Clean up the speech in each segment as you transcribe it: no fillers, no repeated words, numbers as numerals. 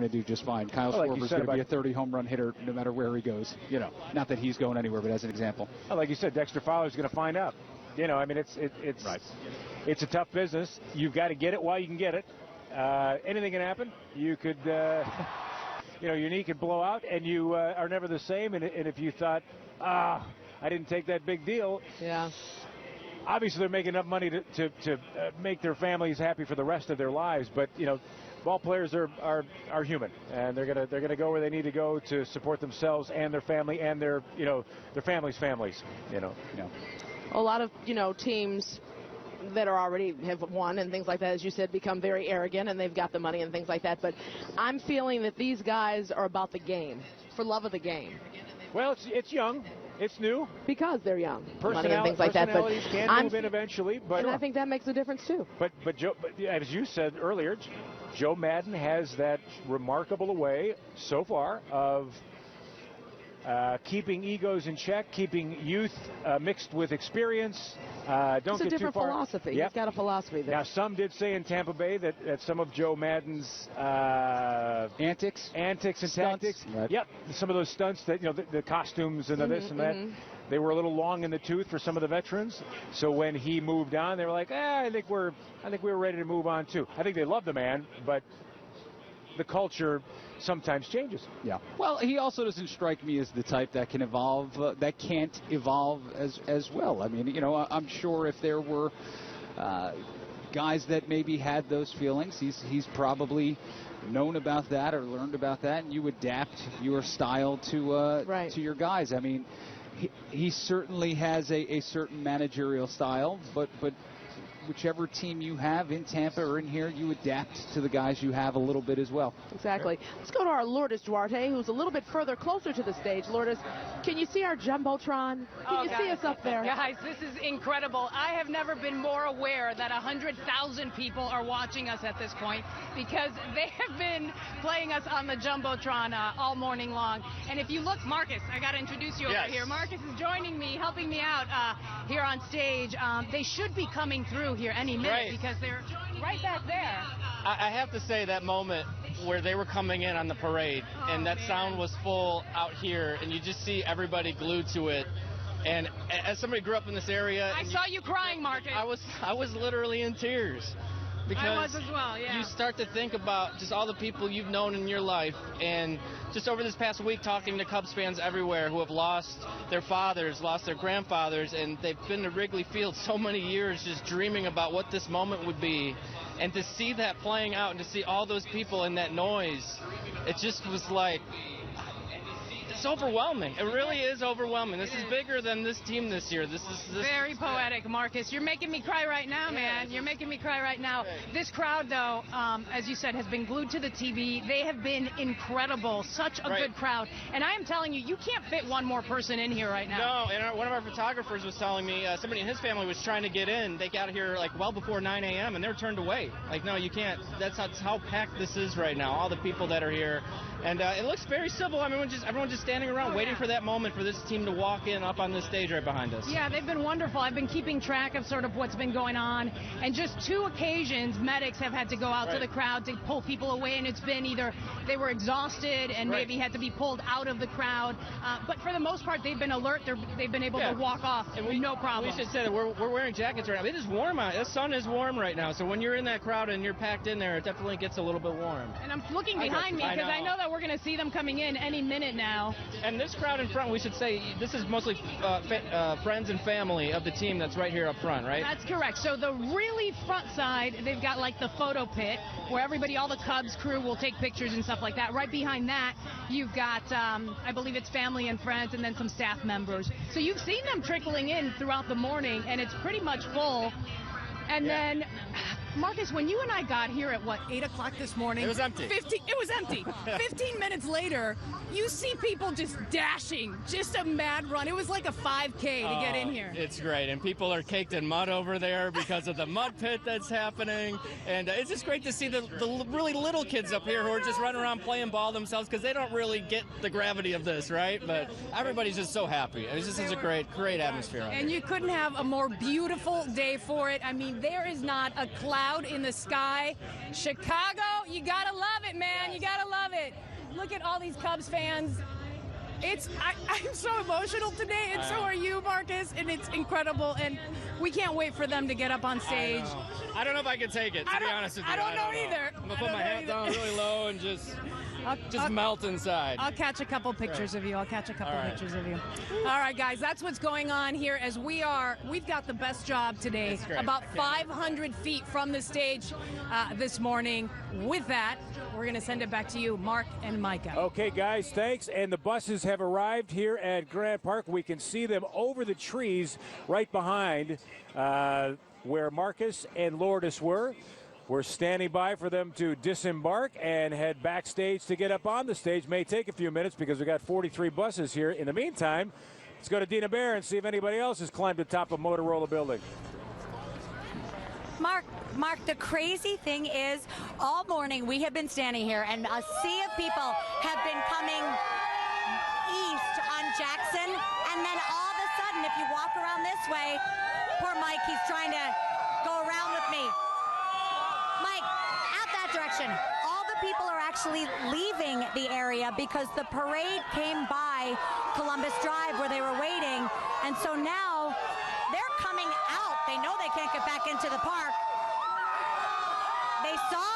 going to do just fine. Kyle Schwarber's going to be a 30 home run hitter no matter where he goes. Not that he's going anywhere, but as an example. Well, like you said, Dexter Fowler's going to find out. I mean, it's right. It's a tough business. You've got to get it while you can get it. Anything can happen. You could, your knee could blow out, and you are never the same. And if you thought, I didn't take that big deal. Yeah. Obviously, they're making enough money to make their families happy for the rest of their lives. But ball players are human, and they're gonna go where they need to go to support themselves and their family and their families. A lot of teams that are already have won and things like that, as you said, become very arrogant, and they've got the money and things like that. But I'm feeling that these guys are about the game, for love of the game. Well, it's young. It's new. Because they're young. Money and things like that. But can move in eventually. And I think that makes a difference, too. But as you said earlier, Joe Maddon has that remarkable way so far of keeping egos in check, keeping youth mixed with experience. Don't it's a get different too far. philosophy. Yep. He's got a philosophy there. Now, some did say in Tampa Bay that some of Joe Maddon's antics and stunts. tactics. Right. Yep, some of those stunts that the costumes and the this and that. They were a little long in the tooth for some of the veterans. So when he moved on, they were like, I think we were ready to move on too. I think they love the man, but the culture sometimes changes. Yeah. Well, he also doesn't strike me as the type that can evolve, that can't evolve as well. I mean, I'm sure if there were guys that maybe had those feelings, he's probably known about that or learned about that, and you adapt your style to your guys. I mean, he certainly has a certain managerial style, but whichever team you have in Tampa or in here, you adapt to the guys you have a little bit as well. Exactly. Let's go to our Lourdes Duarte, who's a little bit further closer to the stage. Lourdes, can you see our Jumbotron? Can you see us up there? Guys, this is incredible. I have never been more aware that 100,000 people are watching us at this point, because they have been playing us on the Jumbotron all morning long. And if you look, Marcus, I got to introduce you over here. Marcus is joining me, helping me out here on stage. They should be coming through here any minute because they're right back there. I have to say that moment where they were coming in on the parade and that sound was full out here and you just see everybody glued to it. And as somebody who grew up in this area, I saw you crying, Marcus. I was literally in tears. Because I was as well, yeah. You start to think about just all the people you've known in your life, and just over this past week talking to Cubs fans everywhere who have lost their fathers, lost their grandfathers, and they've been to Wrigley Field so many years just dreaming about what this moment would be. And to see that playing out and to see all those people in that noise, it just was like, it's overwhelming. It really is overwhelming. This is bigger than this team this year. This very poetic, Marcus. You're making me cry right now, man. You're making me cry right now. This crowd, though, as you said, has been glued to the TV. They have been incredible. Such a good crowd. And I am telling you, you can't fit one more person in here right now. No, and one of our photographers was telling me somebody in his family was trying to get in. They got here like well before 9 a.m. and they're turned away. Like, no, you can't. That's how packed this is right now. All the people that are here. And it looks very civil. I mean, everyone just standing around waiting for that moment for this team to walk in up on this stage right behind us. Yeah, they've been wonderful. I've been keeping track of sort of what's been going on. And just 2 occasions, medics have had to go out to the crowd to pull people away. And it's been either they were exhausted and maybe had to be pulled out of the crowd. But for the most part, they've been alert. They've been able to walk off and no problem. We should say that we're wearing jackets right now. It is warm out. The sun is warm right now. So when you're in that crowd and you're packed in there, it definitely gets a little bit warm. And I'm looking behind me because I know that we're going to see them coming in any minute now. And this crowd in front, we should say, this is mostly friends and family of the team that's right here up front, right? That's correct. So the really front side, they've got like the photo pit where everybody, all the Cubs crew will take pictures and stuff like that. Right behind that, you've got, I believe it's family and friends and then some staff members. So you've seen them trickling in throughout the morning, and it's pretty much full. And then, Marcus, when you and I got here at, 8 o'clock this morning? It was empty. It was empty. 15 minutes later, you see people just dashing, just a mad run. It was like a 5K to get in here. It's great, and people are caked in mud over there because of the mud pit that's happening. And it's just great to see the really little kids up here who are just running around playing ball themselves because they don't really get the gravity of this, right? But everybody's just so happy. It's just a great atmosphere. And you couldn't have a more beautiful day for it. I mean, there is not a cloud cloud in the sky. Chicago, you got to love it, man. You got to love it. Look at all these Cubs fans. I'm so emotional today, and so are you, Marcus, and it's incredible, and we can't wait for them to get up on stage. I don't know if I can take it, to be honest with you. I don't know either. I'm going to put my hat down really low and just melt inside. I'll catch a couple pictures of you. All right, guys, that's what's going on here as we've got the best job today, about 500 feet from the stage this morning. With that, we're going to send it back to you, Mark and Micah. Okay, guys, thanks. And the buses have arrived here at Grant Park. We can see them over the trees right behind where Marcus and Lourdes were. We're standing by for them to disembark and head backstage to get up on the stage. May take a few minutes because we've got 43 buses here. In the meantime, let's go to Dina Bear and see if anybody else has climbed the top of Motorola building. Mark, the crazy thing is all morning we have been standing here and a sea of people have been coming east on Jackson, and then all of a sudden, if you walk around this way, poor Mike, he's trying to go around with me. Mike, out that direction. All the people are actually leaving the area because the parade came by Columbus Drive where they were waiting, and so now they're coming out. They know they can't get back into the park. They saw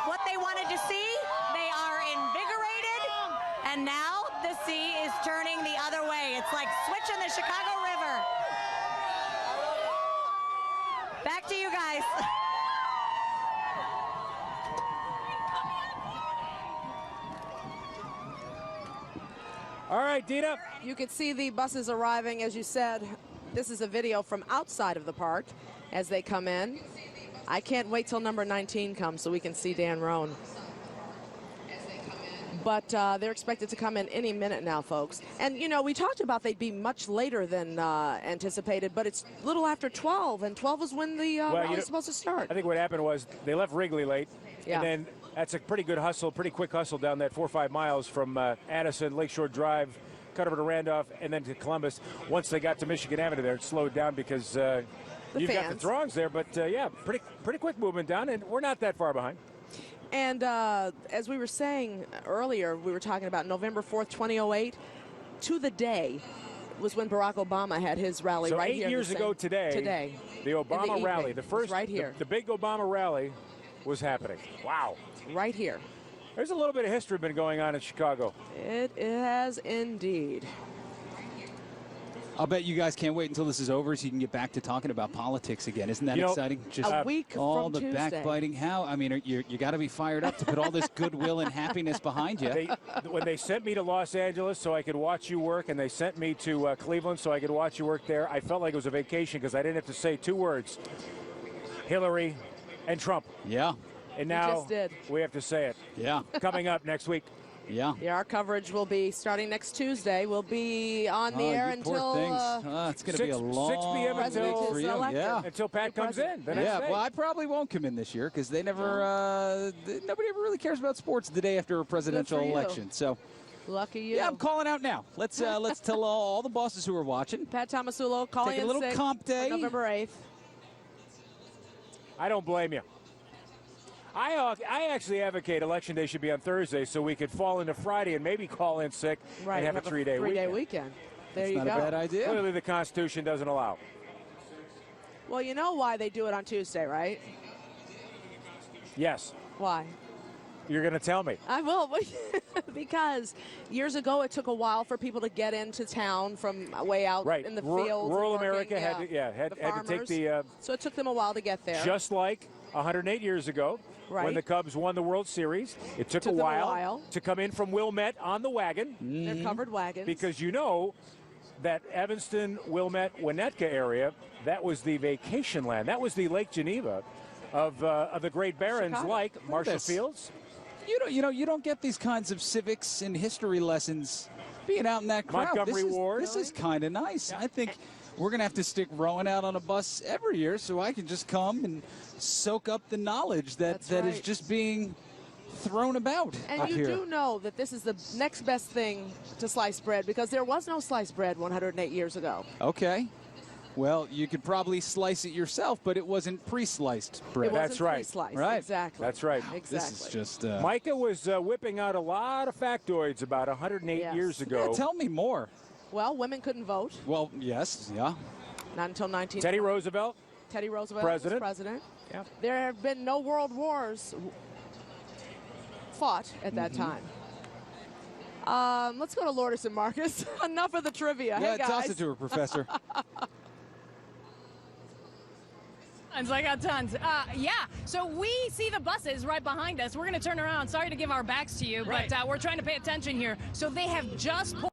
what they wanted to see. They are invigorated, and now the sea is turning the other way. It's like switching the Chicago River. Back to you guys. All right, Dina. You can see the buses arriving, as you said. This is a video from outside of the park as they come in. I can't wait till number 19 comes so we can see Dan Roan. But they're expected to come in any minute now, folks. And, you know, we talked about they'd be much later than anticipated, but it's a little after 12, and 12 is when the rally's supposed to start. I think what happened was they left Wrigley late, yeah. And then that's a pretty good hustle, pretty quick hustle down that 4 or 5 miles from Addison, Lakeshore Drive, cut over to Randolph, and then to Columbus. Once they got to Michigan Avenue there, it slowed down because you've got the throngs there. But, yeah, pretty quick movement down, and we're not that far behind. And as we were saying earlier, we were talking about November 4th, 2008, to the day was when Barack Obama had his rally right here. So 8 years ago today, the Obama rally, the first, right here. The big Obama rally was happening. Wow. Right here. There's a little bit of history been going on in Chicago. It has indeed. I'll bet you guys can't wait until this is over so you can get back to talking about politics again. Isn't that exciting? Just a week all from the Tuesday. Backbiting. How? I mean, you got to be fired up to put all this goodwill and happiness behind you. When they sent me to Los Angeles so I could watch you work, and they sent me to Cleveland so I could watch you work there, I felt like it was a vacation because I didn't have to say 2 words: Hillary and Trump. Yeah. And now just did. We have to say it. Yeah. Coming up next week. Yeah. Yeah, our coverage will be starting next Tuesday. We'll be on the air until it's going to be a long 6 p.m. until Pat comes in. Well, I probably won't come in this year because they never, nobody ever really cares about sports the day after a presidential election. So. Lucky you. Yeah, I'm calling out now. Let's tell all the bosses who are watching. Pat Tomasulo calling in a little comp day. November 8th. I don't blame you. I actually advocate Election Day should be on Thursday so we could fall into Friday and maybe call in sick and have a 3-day weekend. There you go. That's not a bad idea. Clearly the Constitution doesn't allow. Well, you know why they do it on Tuesday, right? Yes. Why? You're going to tell me. I will, because years ago it took a while for people to get into town from way out in the fields. Rural America had to take the. So it took them a while to get there. Just like 108 years ago, when the Cubs won the World Series, it took a while to come in from Wilmette on the wagon. They're covered wagons. Because you know that Evanston, Wilmette, Winnetka area, that was the vacation land. That was the Lake Geneva of the great barons like Marshall Fields. You don't get these kinds of civics and history lessons being out in that crowd. Montgomery Ward. This is kind of nice. I think we're going to have to stick Rowan out on a bus every year so I can just come and soak up the knowledge that is just being thrown about and up you here. do know that this is the next best thing to sliced bread because there was no sliced bread 108 years ago. Okay. Well, you could probably slice it yourself, but it wasn't pre-sliced bread. It wasn't That's right. pre-sliced. Right. Exactly. That's right. Exactly. This is just... Micah was whipping out a lot of factoids about 108 Yes. years ago. Yeah, tell me more. Well, women couldn't vote. Well, yes, yeah. Not until 19. Teddy Roosevelt. Teddy Roosevelt President. was president. Yeah. There have been no world wars fought at that time. Let's go to Lourdes and Marcus. Enough of the trivia. Yeah, Hey, guys. toss it to her, Professor. I got tons. Yeah, so we see the buses right behind us. We're going to turn around. Sorry to give our backs to you, but we're trying to pay attention here. So they have just pulled